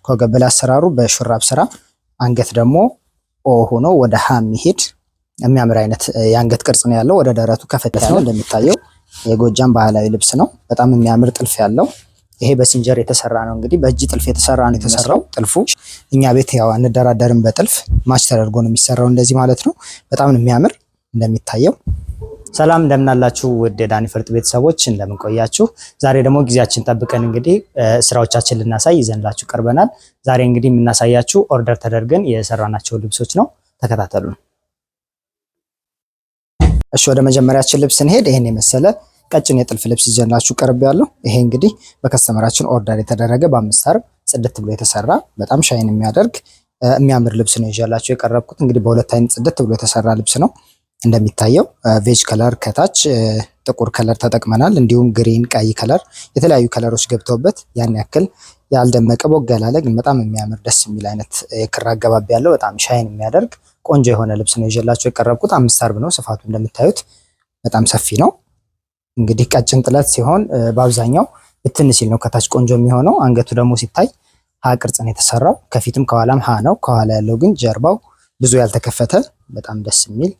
ከወገብ በላይ አሰራሩ በሹራብ ስራ አንገት ደግሞ ኦ ሆኖ ወደ ሀ የሚሄድ የሚያምር አይነት የአንገት ቅርጽ ነው ያለው። ወደ ደረቱ ከፈት ነው እንደሚታየው የጎጃም ባህላዊ ልብስ ነው። በጣም የሚያምር ጥልፍ ያለው ይሄ በሲንጀር የተሰራ ነው። እንግዲህ በእጅ ጥልፍ የተሰራ ነው የተሰራው። ጥልፉ እኛ ቤት ያው አንደራደርም በጥልፍ ማች ተደርጎ ነው የሚሰራው እንደዚህ ማለት ነው። በጣም ነው የሚያምር እንደሚታየው። ሰላም እንደምናላችሁ ውድ የዳኒ ፈርጥ ቤተሰቦች እንደምን ቆያችሁ? ዛሬ ደግሞ ጊዜያችን ጠብቀን እንግዲህ ስራዎቻችን ልናሳይ ይዘንላችሁ ቀርበናል። ዛሬ እንግዲህ የምናሳያችሁ ኦርደር ተደርገን የሰራናቸው ልብሶች ነው። ተከታተሉ። እሺ ወደ መጀመሪያችን ልብስ እንሄድ። ይሄን የመሰለ ቀጭን የጥልፍ ልብስ ይዘንላችሁ ቀርብ ያለው። ይሄ እንግዲህ በከስተመራችን ኦርደር የተደረገ በአምስት አርብ ጽድት ብሎ የተሰራ በጣም ሻይን የሚያደርግ የሚያምር ልብስ ነው ይዤላችሁ የቀረብኩት። እንግዲህ በሁለት አይነት ጽድት ብሎ የተሰራ ልብስ ነው። እንደሚታየው ቬጅ ከለር ከታች ጥቁር ከለር ተጠቅመናል። እንዲሁም ግሪን፣ ቀይ ከለር የተለያዩ ከለሮች ገብተውበት ያን ያክል ያልደመቀ ቦግ ያላለ ግን በጣም የሚያምር ደስ የሚል አይነት የክር አገባብ ያለው በጣም ሻይን የሚያደርግ ቆንጆ የሆነ ልብስ ነው ይዤላችሁ የቀረብኩት። አምስት አርብ ነው። ስፋቱ እንደምታዩት በጣም ሰፊ ነው። እንግዲህ ቀጭን ጥለት ሲሆን በአብዛኛው ብትን ሲል ነው ከታች ቆንጆ የሚሆነው። አንገቱ ደግሞ ሲታይ ሀ ቅርጽ ነው የተሰራው። ከፊትም ከኋላም ሀ ነው። ከኋላ ያለው ግን ጀርባው ብዙ ያልተከፈተ በጣም ደስ የሚል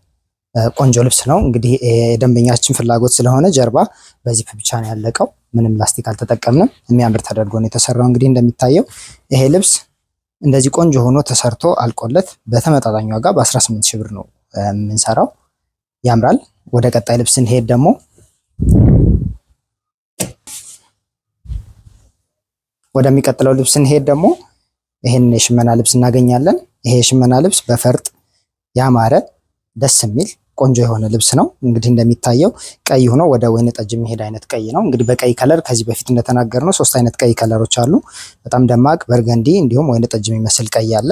ቆንጆ ልብስ ነው። እንግዲህ የደንበኛችን ፍላጎት ስለሆነ ጀርባ በዚፕ ብቻ ነው ያለቀው። ምንም ላስቲክ አልተጠቀምንም። የሚያምር ተደርጎ ነው የተሰራው። እንግዲህ እንደሚታየው ይሄ ልብስ እንደዚህ ቆንጆ ሆኖ ተሰርቶ አልቆለት በተመጣጣኝ ዋጋ በ18 ሺህ ብር ነው የምንሰራው። ያምራል። ወደ ቀጣይ ልብስ እንሄድ ደግሞ ወደሚቀጥለው ልብስ እንሄድ ደግሞ ይሄን የሽመና ልብስ እናገኛለን። ይሄ የሽመና ልብስ በፈርጥ ያማረ ደስ የሚል ቆንጆ የሆነ ልብስ ነው። እንግዲህ እንደሚታየው ቀይ ሆኖ ወደ ወይን ጠጅ የሚሄድ አይነት ቀይ ነው። እንግዲህ በቀይ ከለር ከዚህ በፊት እንደተናገርነው ሶስት አይነት ቀይ ከለሮች አሉ። በጣም ደማቅ በርገንዲ፣ እንዲሁም ወይን ጠጅ የሚመስል ቀይ አለ።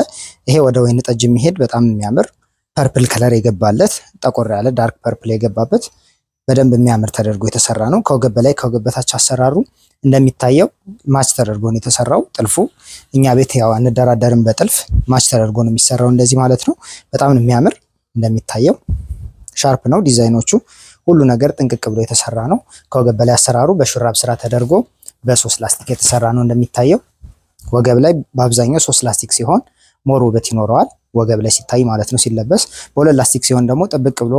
ይሄ ወደ ወይን ጠጅ የሚሄድ በጣም የሚያምር ፐርፕል ከለር የገባለት ጠቆር ያለ ዳርክ ፐርፕል የገባበት በደንብ የሚያምር ተደርጎ የተሰራ ነው። ከወገብ በላይ ከወገብ በታች አሰራሩ እንደሚታየው ማች ተደርጎ ነው የተሰራው። ጥልፉ እኛ ቤት ያው አንደራደርም በጥልፍ ማች ተደርጎ ነው የሚሰራው እንደዚህ ማለት ነው። በጣም ነው የሚያምር። እንደሚታየው ሻርፕ ነው ዲዛይኖቹ፣ ሁሉ ነገር ጥንቅቅ ብሎ የተሰራ ነው። ከወገብ በላይ አሰራሩ በሹራብ ስራ ተደርጎ በሶስት ላስቲክ የተሰራ ነው። እንደሚታየው ወገብ ላይ በአብዛኛው ሶስት ላስቲክ ሲሆን ሞር ውበት ይኖረዋል ወገብ ላይ ሲታይ ማለት ነው። ሲለበስ በሁለት ላስቲክ ሲሆን ደግሞ ጥብቅ ብሎ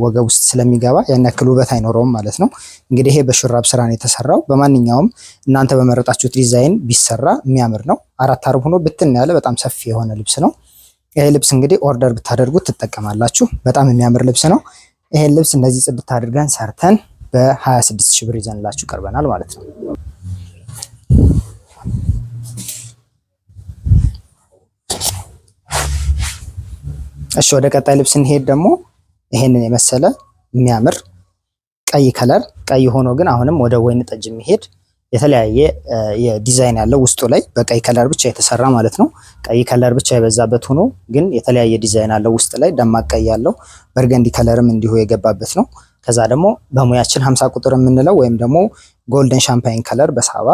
ወገብ ውስጥ ስለሚገባ ያን ያክል ውበት አይኖረውም ማለት ነው። እንግዲህ ይሄ በሹራብ ስራ ነው የተሰራው። በማንኛውም እናንተ በመረጣችሁት ዲዛይን ቢሰራ የሚያምር ነው። አራት አርብ ሆኖ ብትን ያለ በጣም ሰፊ የሆነ ልብስ ነው። ይሄ ልብስ እንግዲህ ኦርደር ብታደርጉት ትጠቀማላችሁ። በጣም የሚያምር ልብስ ነው። ይሄን ልብስ እንደዚህ ጽድት አድርገን ሰርተን በ26 ሺህ ብር ይዘንላችሁ ቀርበናል ማለት ነው። እሺ ወደ ቀጣይ ልብስ እንሄድ ደግሞ ይሄንን የመሰለ የሚያምር ቀይ ከለር ቀይ ሆኖ ግን አሁንም ወደ ወይን ጠጅ የሚሄድ የተለያየ የዲዛይን ያለው ውስጡ ላይ በቀይ ከለር ብቻ የተሰራ ማለት ነው። ቀይ ከለር ብቻ የበዛበት ሆኖ ግን የተለያየ ዲዛይን ያለው ውስጥ ላይ ደማቅ ቀይ ያለው በርገንዲ ከለርም እንዲሁ የገባበት ነው። ከዛ ደግሞ በሙያችን 50 ቁጥር የምንለው ወይም ደግሞ ጎልደን ሻምፓይን ከለር በሳባ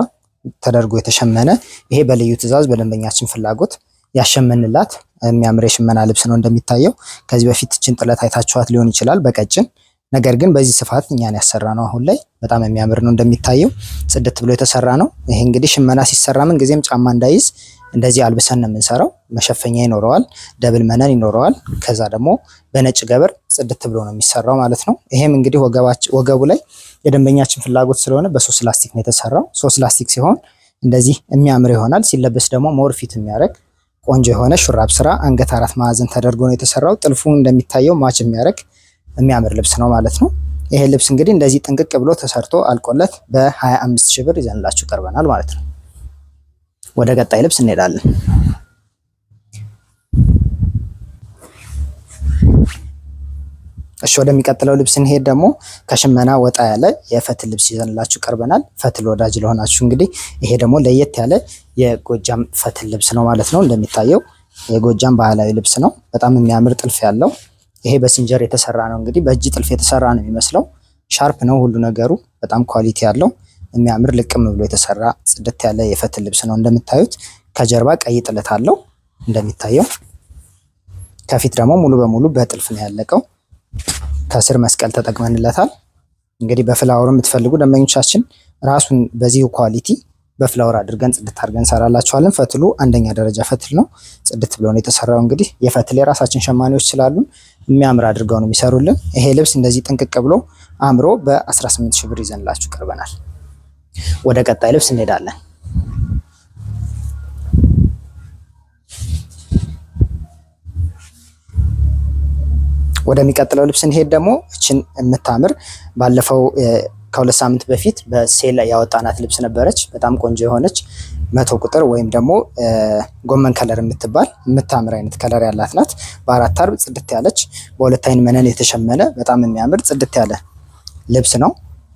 ተደርጎ የተሸመነ ይሄ በልዩ ትዕዛዝ በደንበኛችን ፍላጎት ያሸመንላት የሚያምር የሽመና ልብስ ነው። እንደሚታየው ከዚህ በፊት እችን ጥለት አይታችኋት ሊሆን ይችላል በቀጭን ነገር ግን በዚህ ስፋት እኛን ያሰራ ነው። አሁን ላይ በጣም የሚያምር ነው። እንደሚታየው ጽድት ብሎ የተሰራ ነው። ይሄ እንግዲህ ሽመና ሲሰራ ምን ጊዜም ጫማ እንዳይዝ እንደዚህ አልብሰን ነው የምንሰራው። መሸፈኛ ይኖረዋል፣ ደብል መነን ይኖረዋል። ከዛ ደግሞ በነጭ ገበር ጽድት ብሎ ነው የሚሰራው ማለት ነው። ይሄም እንግዲህ ወገቡ ላይ የደንበኛችን ፍላጎት ስለሆነ በሶስት ላስቲክ ነው የተሰራው። ሶስት ላስቲክ ሲሆን እንደዚህ የሚያምር ይሆናል። ሲለበስ ደግሞ ሞር ፊት የሚያደርግ ቆንጆ የሆነ ሹራብ ስራ አንገት አራት ማዕዘን ተደርጎ ነው የተሰራው። ጥልፉ እንደሚታየው ማች የሚያደርግ የሚያምር ልብስ ነው ማለት ነው። ይሄ ልብስ እንግዲህ እንደዚህ ጥንቅቅ ብሎ ተሰርቶ አልቆለት በ25 ሺህ ብር ይዘንላችሁ ቀርበናል ማለት ነው። ወደ ቀጣይ ልብስ እንሄዳለን። እሺ ወደሚቀጥለው ልብስ እንሄድ ደግሞ ከሽመና ወጣ ያለ የፈትል ልብስ ይዘንላችሁ ቀርበናል። ፈትል ወዳጅ ለሆናችሁ እንግዲህ ይሄ ደግሞ ለየት ያለ የጎጃም ፈትል ልብስ ነው ማለት ነው። እንደሚታየው የጎጃም ባህላዊ ልብስ ነው። በጣም የሚያምር ጥልፍ ያለው ይሄ በሲንጀር የተሰራ ነው። እንግዲህ በእጅ ጥልፍ የተሰራ ነው የሚመስለው። ሻርፕ ነው ሁሉ ነገሩ። በጣም ኳሊቲ ያለው የሚያምር ልቅም ብሎ የተሰራ ጽድት ያለ የፈትል ልብስ ነው። እንደምታዩት ከጀርባ ቀይ ጥለት አለው። እንደሚታየው ከፊት ደግሞ ሙሉ በሙሉ በጥልፍ ነው ያለቀው። ከስር መስቀል ተጠቅመንለታል። እንግዲህ በፍላወር የምትፈልጉ ደንበኞቻችን ራሱን በዚህ ኳሊቲ በፍላወር አድርገን ጽድት አድርገን እንሰራላችኋለን። ፈትሉ አንደኛ ደረጃ ፈትል ነው። ጽድት ብሎ ነው የተሰራው። እንግዲህ የፈትል የራሳችን ሸማኔዎች ስላሉን የሚያምር አድርገው ነው የሚሰሩልን። ይሄ ልብስ እንደዚህ ጥንቅቅ ብሎ አምሮ በ18 ሺህ ብር ይዘንላችሁ ቀርበናል። ወደ ቀጣይ ልብስ እንሄዳለን። ወደሚቀጥለው ልብስ እንሄድ። ደግሞ እችን የምታምር ባለፈው ከሁለት ሳምንት በፊት በሴል ያወጣናት ልብስ ነበረች። በጣም ቆንጆ የሆነች 100 ቁጥር ወይም ደግሞ ጎመን ከለር የምትባል የምታምር አይነት ከለር ያላት ናት። በአራት አርብ ጽድት ያለች በሁለት አይን መነን የተሸመነ በጣም የሚያምር ጽድት ያለ ልብስ ነው።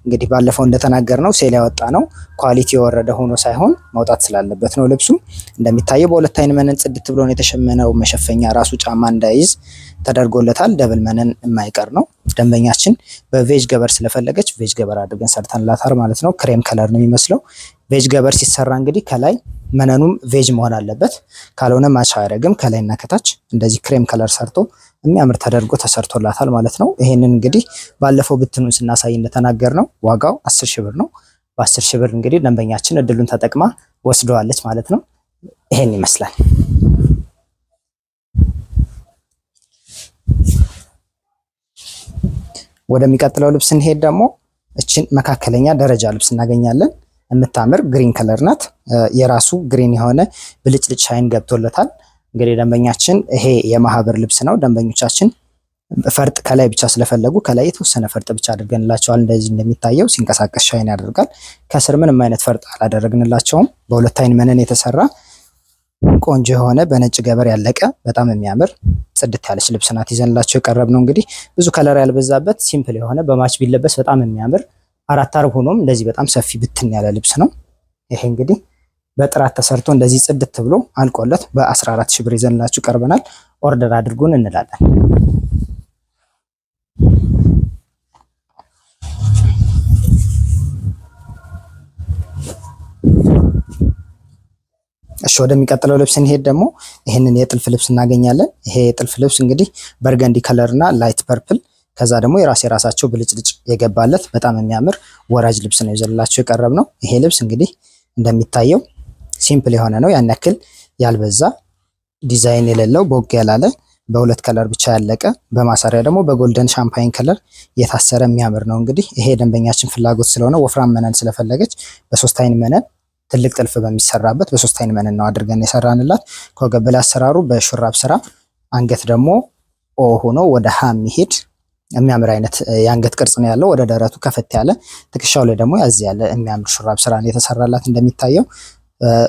እንግዲህ ባለፈው እንደተናገርነው ሴል ያወጣ ነው ኳሊቲ የወረደ ሆኖ ሳይሆን መውጣት ስላለበት ነው። ልብሱ እንደሚታየው በሁለት አይን መነን ጽድት ብሎ ነው የተሸመነው። መሸፈኛ ራሱ ጫማ እንዳይዝ ተደርጎለታል። ደብል መነን የማይቀር ነው። ደንበኛችን በቬጅ ገበር ስለፈለገች ቬጅ ገበር አድርገን ሰርተንላታል ማለት ነው። ክሬም ከለር ነው የሚመስለው። ቬጅ ገበር ሲሰራ እንግዲህ ከላይ መነኑም ቬጅ መሆን አለበት፣ ካልሆነ ማች አያደርግም። ከላይና ከታች እንደዚህ ክሬም ከለር ሰርቶ የሚያምር ተደርጎ ተሰርቶላታል ማለት ነው። ይሄንን እንግዲህ ባለፈው ብትኑን ስናሳይ እንደተናገር ነው ዋጋው 10 ሺህ ብር ነው። በ10 ሺህ ብር እንግዲህ ደንበኛችን እድሉን ተጠቅማ ወስደዋለች ማለት ነው። ይሄን ይመስላል። ወደሚቀጥለው ልብስ እንሄድ። ደግሞ እችን መካከለኛ ደረጃ ልብስ እናገኛለን። የምታምር ግሪን ከለር ናት። የራሱ ግሪን የሆነ ብልጭልጭ ሻይን ገብቶለታል። እንግዲህ ደንበኛችን ይሄ የማህበር ልብስ ነው። ደንበኞቻችን ፈርጥ ከላይ ብቻ ስለፈለጉ ከላይ የተወሰነ ፈርጥ ብቻ አድርገንላቸዋል። እንደዚህ እንደሚታየው ሲንቀሳቀስ ሻይን ያደርጋል። ከስር ምንም አይነት ፈርጥ አላደረግንላቸውም። በሁለት አይን መነን የተሰራ ቆንጆ የሆነ በነጭ ገበር ያለቀ በጣም የሚያምር ጽድት ያለች ልብስ ናት ይዘንላቸው የቀረብ ነው። እንግዲህ ብዙ ከለር ያልበዛበት ሲምፕል የሆነ በማች ቢለበስ በጣም የሚያምር አራት አርብ ሆኖም እንደዚህ በጣም ሰፊ ብትን ያለ ልብስ ነው። ይሄ እንግዲህ በጥራት ተሰርቶ እንደዚህ ጽድት ብሎ አልቆለት በ14 ሺህ ብር ይዘንላችሁ ቀርበናል። ኦርደር አድርጉን እንላለን። እሺ ወደሚቀጥለው ልብስ እንሄድ። ደግሞ ይሄንን የጥልፍ ልብስ እናገኛለን። ይሄ የጥልፍ ልብስ እንግዲህ በርገንዲ ከለር እና ላይት ፐርፕል ከዛ ደግሞ የራሳቸው ብልጭልጭ የገባለት በጣም የሚያምር ወራጅ ልብስ ነው ይዘንላችሁ የቀረብ ነው። ይሄ ልብስ እንግዲህ እንደሚታየው ሲምፕል የሆነ ነው። ያን ያክል ያልበዛ ዲዛይን የሌለው ቦግ ያላለ በሁለት ከለር ብቻ ያለቀ በማሰሪያ ደግሞ በጎልደን ሻምፓይን ከለር የታሰረ የሚያምር ነው። እንግዲህ ይሄ ደንበኛችን ፍላጎት ስለሆነ ወፍራም መነን ስለፈለገች በሶስት አይን መነን ትልቅ ጥልፍ በሚሰራበት በሶስት አይን መነን ነው አድርገን የሰራንላት። ከወገብ በላይ አሰራሩ በሹራብ ስራ፣ አንገት ደግሞ ኦ ሆኖ ወደ ሀ የሚሄድ የሚያምር አይነት የአንገት ቅርጽ ነው ያለው። ወደ ደረቱ ከፈት ያለ ትከሻው ላይ ደግሞ ያዝ ያለ የሚያምር ሹራብ ስራ ነው የተሰራላት። እንደሚታየው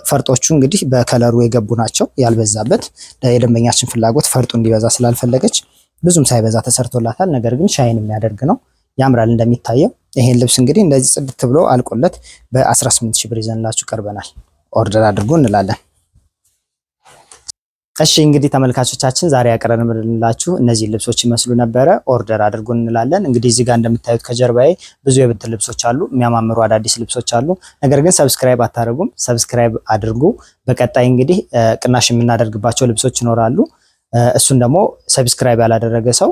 ፈርጦቹ እንግዲህ በከለሩ የገቡ ናቸው ያልበዛበት። የደንበኛችን ፍላጎት ፈርጡ እንዲበዛ ስላልፈለገች ብዙም ሳይበዛ ተሰርቶላታል። ነገር ግን ሻይን የሚያደርግ ነው፣ ያምራል። እንደሚታየው ይሄን ልብስ እንግዲህ እንደዚህ ጽድት ብሎ አልቆለት በ18 ሺህ ብር ይዘንላችሁ ቀርበናል። ኦርደር አድርጉ እንላለን። እሺ እንግዲህ ተመልካቾቻችን ዛሬ ያቀረብንላችሁ እነዚህ ልብሶች ይመስሉ ነበረ። ኦርደር አድርጉ እንላለን። እንግዲህ እዚህ ጋር እንደምታዩት ከጀርባዬ ብዙ የብትን ልብሶች አሉ፣ የሚያማምሩ አዳዲስ ልብሶች አሉ። ነገር ግን ሰብስክራይብ አታደርጉም። ሰብስክራይብ አድርጉ። በቀጣይ እንግዲህ ቅናሽ የምናደርግባቸው ልብሶች ይኖራሉ። እሱን ደግሞ ሰብስክራይብ ያላደረገ ሰው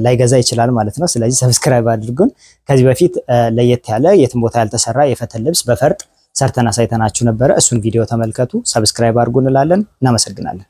ላይገዛ ይችላል ማለት ነው። ስለዚህ ሰብስክራይብ አድርጉን። ከዚህ በፊት ለየት ያለ የትም ቦታ ያልተሰራ የፈተል ልብስ በፈርጥ ሰርተን አሳይተናችሁ ነበረ። እሱን ቪዲዮ ተመልከቱ። ሰብስክራይብ አድርጉ እንላለን። እናመሰግናለን።